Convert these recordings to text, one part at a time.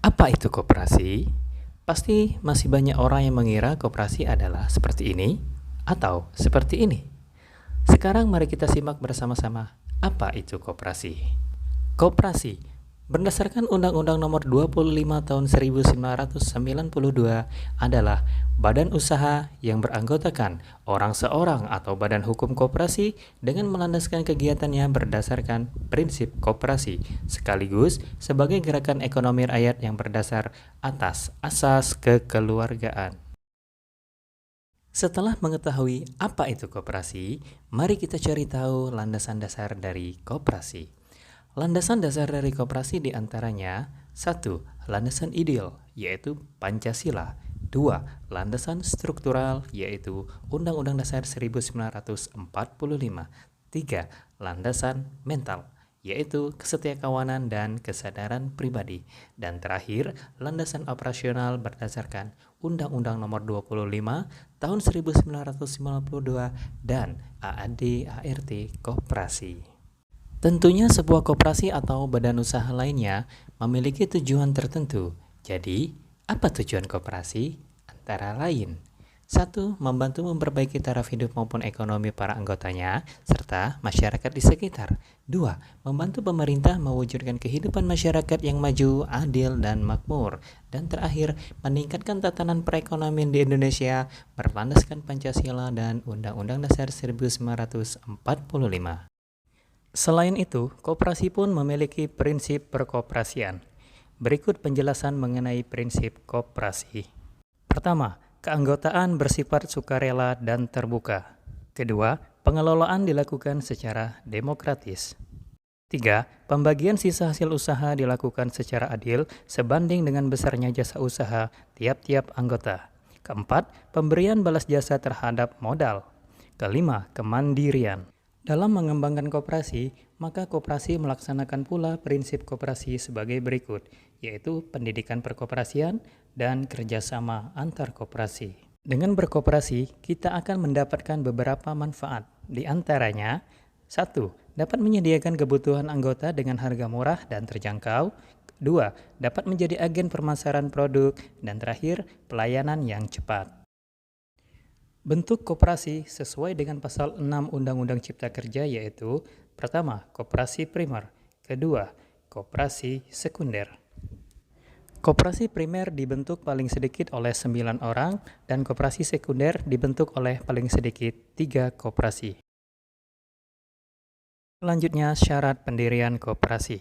Apa itu koperasi? Pasti masih banyak orang yang mengira koperasi adalah seperti ini atau seperti ini. Sekarang mari kita simak bersama-sama apa itu koperasi. Koperasi berdasarkan Undang-Undang Nomor 25 Tahun 1992 adalah badan usaha yang beranggotakan orang seorang atau badan hukum koperasi dengan melandaskan kegiatannya berdasarkan prinsip koperasi sekaligus sebagai gerakan ekonomi rakyat yang berdasar atas asas kekeluargaan. Setelah mengetahui apa itu koperasi, mari kita cari tahu landasan dasar dari koperasi. Landasan dasar dari koperasi diantaranya: 1. Landasan ideal, yaitu Pancasila. 2. Landasan struktural, yaitu Undang-Undang Dasar 1945. 3. Landasan mental, yaitu kesetiakawanan dan kesadaran pribadi. Dan terakhir, landasan operasional berdasarkan Undang-Undang Nomor 25 Tahun 1992 dan AAD ART Koperasi. Tentunya sebuah koperasi atau badan usaha lainnya memiliki tujuan tertentu. Jadi, apa tujuan koperasi? Antara lain: 1. Membantu memperbaiki taraf hidup maupun ekonomi para anggotanya, serta masyarakat di sekitar. 2. Membantu pemerintah mewujudkan kehidupan masyarakat yang maju, adil, dan makmur. Dan terakhir, meningkatkan tatanan perekonomian di Indonesia berlandaskan Pancasila dan Undang-Undang Dasar 1945. Selain itu, koperasi pun memiliki prinsip perkoperasian. Berikut penjelasan mengenai prinsip koperasi. Pertama, keanggotaan bersifat sukarela dan terbuka. Kedua, pengelolaan dilakukan secara demokratis. 3. Pembagian sisa hasil usaha dilakukan secara adil sebanding dengan besarnya jasa usaha tiap-tiap anggota. Keempat, pemberian balas jasa terhadap modal. Kelima, kemandirian. Dalam mengembangkan koperasi, maka koperasi melaksanakan pula prinsip koperasi sebagai berikut, yaitu pendidikan perkoperasian dan kerjasama antar koperasi. Dengan berkoperasi, kita akan mendapatkan beberapa manfaat, di antaranya: 1. Dapat menyediakan kebutuhan anggota dengan harga murah dan terjangkau. 2. Dapat menjadi agen pemasaran produk. Dan terakhir, pelayanan yang cepat. Bentuk koperasi sesuai dengan pasal 6 Undang-Undang Cipta Kerja yaitu: pertama, koperasi primer. Kedua, koperasi sekunder. Koperasi primer dibentuk paling sedikit oleh 9 orang dan koperasi sekunder dibentuk oleh paling sedikit 3 koperasi. Selanjutnya, syarat pendirian koperasi.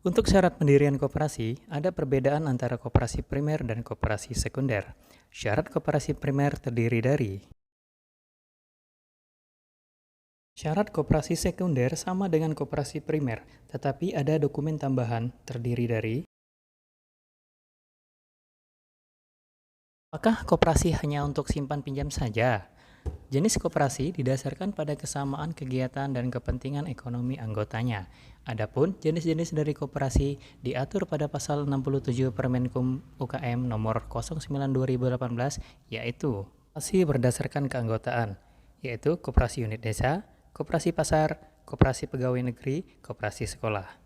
Untuk syarat pendirian koperasi, ada perbedaan antara koperasi primer dan koperasi sekunder. Syarat koperasi primer terdiri dari: syarat koperasi sekunder sama dengan koperasi primer, tetapi ada dokumen tambahan terdiri dari: apakah koperasi hanya untuk simpan pinjam saja? Jenis koperasi didasarkan pada kesamaan kegiatan dan kepentingan ekonomi anggotanya. Adapun jenis-jenis dari koperasi diatur pada pasal 67 Permenkum UKM nomor 09/2018, yaitu koperasi berdasarkan keanggotaan, yaitu koperasi unit desa, koperasi pasar, koperasi pegawai negeri, koperasi sekolah.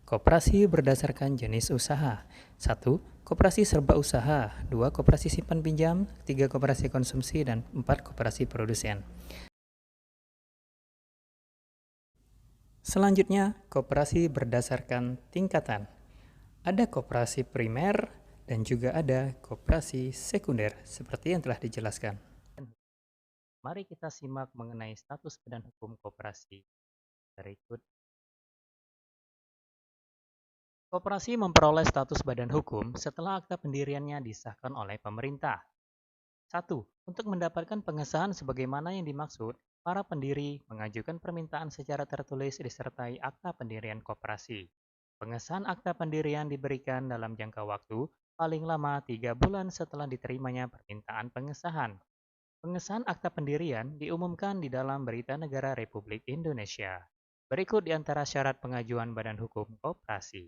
Koperasi berdasarkan jenis usaha. 1. Koperasi serba usaha. 2. Koperasi simpan pinjam. 3. Koperasi konsumsi. Dan 4. Koperasi produsen. Selanjutnya, koperasi berdasarkan tingkatan. Ada koperasi primer dan juga ada koperasi sekunder seperti yang telah dijelaskan. Mari kita simak mengenai status badan hukum koperasi berikut. Koperasi memperoleh status badan hukum setelah akta pendiriannya disahkan oleh pemerintah. 1. Untuk mendapatkan pengesahan sebagaimana yang dimaksud, para pendiri mengajukan permintaan secara tertulis disertai akta pendirian koperasi. Pengesahan akta pendirian diberikan dalam jangka waktu paling lama 3 bulan setelah diterimanya permintaan pengesahan. Pengesahan akta pendirian diumumkan di dalam Berita Negara Republik Indonesia. Berikut di antara syarat pengajuan badan hukum koperasi.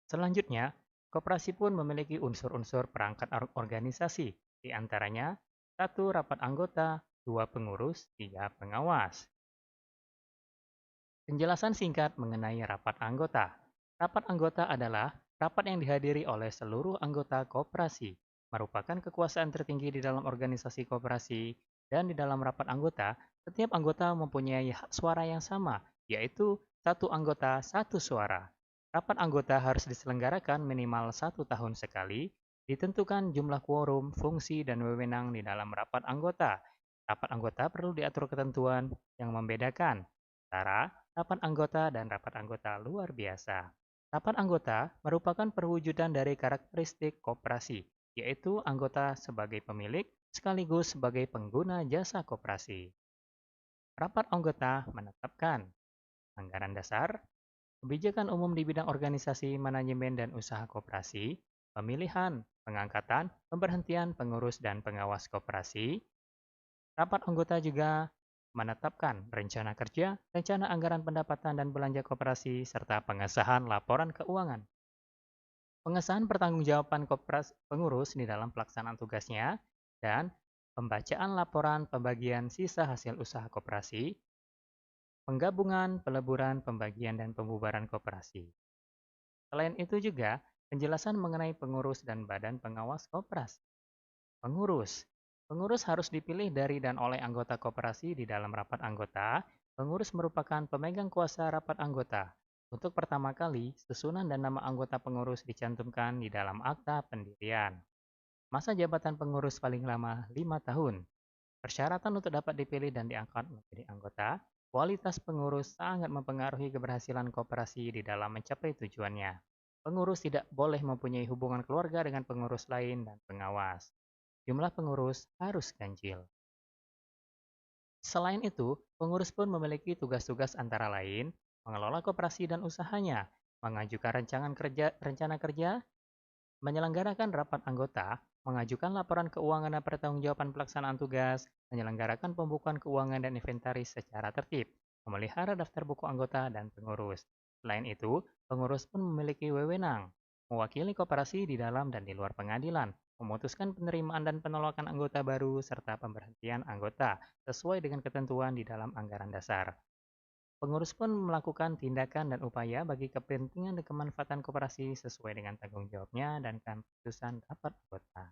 Selanjutnya, koperasi pun memiliki unsur-unsur perangkat organisasi, di antaranya: 1 rapat anggota, 2 pengurus, 3 pengawas. Penjelasan singkat mengenai rapat anggota. Rapat anggota adalah rapat yang dihadiri oleh seluruh anggota koperasi, merupakan kekuasaan tertinggi di dalam organisasi koperasi, dan di dalam rapat anggota, setiap anggota mempunyai hak suara yang sama, yaitu satu anggota, satu suara. Rapat anggota harus diselenggarakan minimal 1 tahun sekali, ditentukan jumlah quorum, fungsi, dan wewenang di dalam rapat anggota. Rapat anggota perlu diatur ketentuan yang membedakan antara rapat anggota dan rapat anggota luar biasa. Rapat anggota merupakan perwujudan dari karakteristik koperasi, yaitu anggota sebagai pemilik sekaligus sebagai pengguna jasa koperasi. Rapat anggota menetapkan anggaran dasar, kebijakan umum di bidang organisasi, manajemen, dan usaha koperasi, pemilihan, pengangkatan, pemberhentian pengurus dan pengawas koperasi. Rapat anggota juga menetapkan rencana kerja, rencana anggaran pendapatan dan belanja koperasi, serta pengesahan laporan keuangan. Pengesahan pertanggungjawaban pengurus di dalam pelaksanaan tugasnya, dan pembacaan laporan pembagian sisa hasil usaha koperasi, penggabungan, peleburan, pembagian, dan pembubaran koperasi. Selain itu juga, penjelasan mengenai pengurus dan badan pengawas koperasi. Pengurus. Pengurus harus dipilih dari dan oleh anggota koperasi di dalam rapat anggota. Pengurus merupakan pemegang kuasa rapat anggota. Untuk pertama kali, susunan dan nama anggota pengurus dicantumkan di dalam akta pendirian. Masa jabatan pengurus paling lama 5 tahun. Persyaratan untuk dapat dipilih dan diangkat menjadi anggota, kualitas pengurus sangat mempengaruhi keberhasilan koperasi di dalam mencapai tujuannya. Pengurus tidak boleh mempunyai hubungan keluarga dengan pengurus lain dan pengawas. Jumlah pengurus harus ganjil. Selain itu, pengurus pun memiliki tugas-tugas antara lain mengelola koperasi dan usahanya, mengajukan rencana kerja, menyelenggarakan rapat anggota, mengajukan laporan keuangan dan pertanggungjawaban pelaksanaan tugas, menyelenggarakan pembukuan keuangan dan inventaris secara tertib, memelihara daftar buku anggota dan pengurus. Selain itu, pengurus pun memiliki wewenang, mewakili koperasi di dalam dan di luar pengadilan, memutuskan penerimaan dan penolakan anggota baru, serta pemberhentian anggota sesuai dengan ketentuan di dalam anggaran dasar. Pengurus pun melakukan tindakan dan upaya bagi kepentingan dan kemanfaatan koperasi sesuai dengan tanggung jawabnya dan keputusan rapat anggota.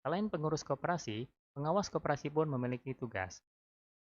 Selain pengurus koperasi, pengawas koperasi pun memiliki tugas.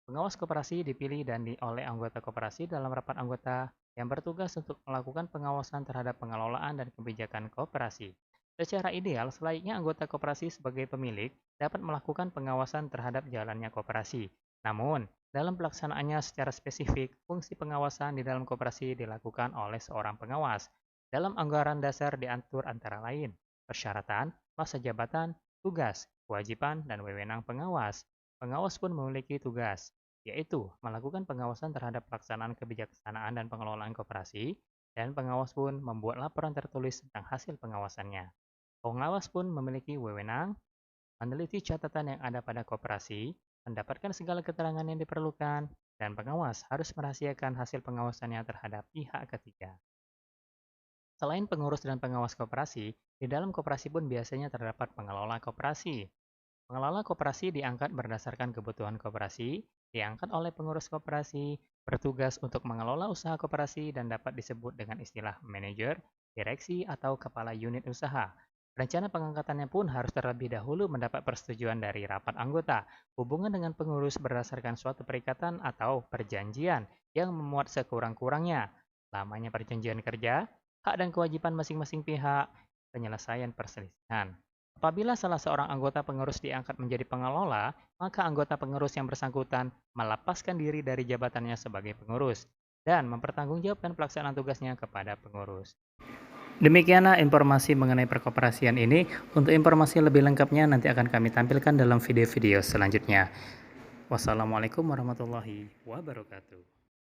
Pengawas koperasi dipilih dan oleh anggota koperasi dalam rapat anggota yang bertugas untuk melakukan pengawasan terhadap pengelolaan dan kebijakan koperasi. Secara ideal, selayaknya anggota koperasi sebagai pemilik dapat melakukan pengawasan terhadap jalannya koperasi. Namun, dalam pelaksanaannya secara spesifik, fungsi pengawasan di dalam koperasi dilakukan oleh seorang pengawas. Dalam anggaran dasar diatur antara lain, persyaratan, masa jabatan, tugas, kewajiban, dan wewenang pengawas. Pengawas pun memiliki tugas, yaitu melakukan pengawasan terhadap pelaksanaan kebijaksanaan dan pengelolaan koperasi, dan pengawas pun membuat laporan tertulis tentang hasil pengawasannya. Pengawas pun memiliki wewenang meneliti catatan yang ada pada koperasi, mendapatkan segala keterangan yang diperlukan, dan pengawas harus merahasiakan hasil pengawasannya terhadap pihak ketiga. Selain pengurus dan pengawas koperasi, di dalam koperasi pun biasanya terdapat pengelola koperasi. Pengelola koperasi diangkat berdasarkan kebutuhan koperasi, diangkat oleh pengurus koperasi, bertugas untuk mengelola usaha koperasi dan dapat disebut dengan istilah manajer, direksi, atau kepala unit usaha. Rencana pengangkatannya pun harus terlebih dahulu mendapat persetujuan dari rapat anggota. Hubungan dengan pengurus berdasarkan suatu perikatan atau perjanjian yang memuat sekurang-kurangnya. Lamanya perjanjian kerja, hak dan kewajiban masing-masing pihak, penyelesaian perselisihan. Apabila salah seorang anggota pengurus diangkat menjadi pengelola, maka anggota pengurus yang bersangkutan melepaskan diri dari jabatannya sebagai pengurus dan mempertanggungjawabkan pelaksanaan tugasnya kepada pengurus. Demikianlah informasi mengenai perkoperasian ini. Untuk informasi lebih lengkapnya nanti akan kami tampilkan dalam video-video selanjutnya. Wassalamualaikum warahmatullahi wabarakatuh.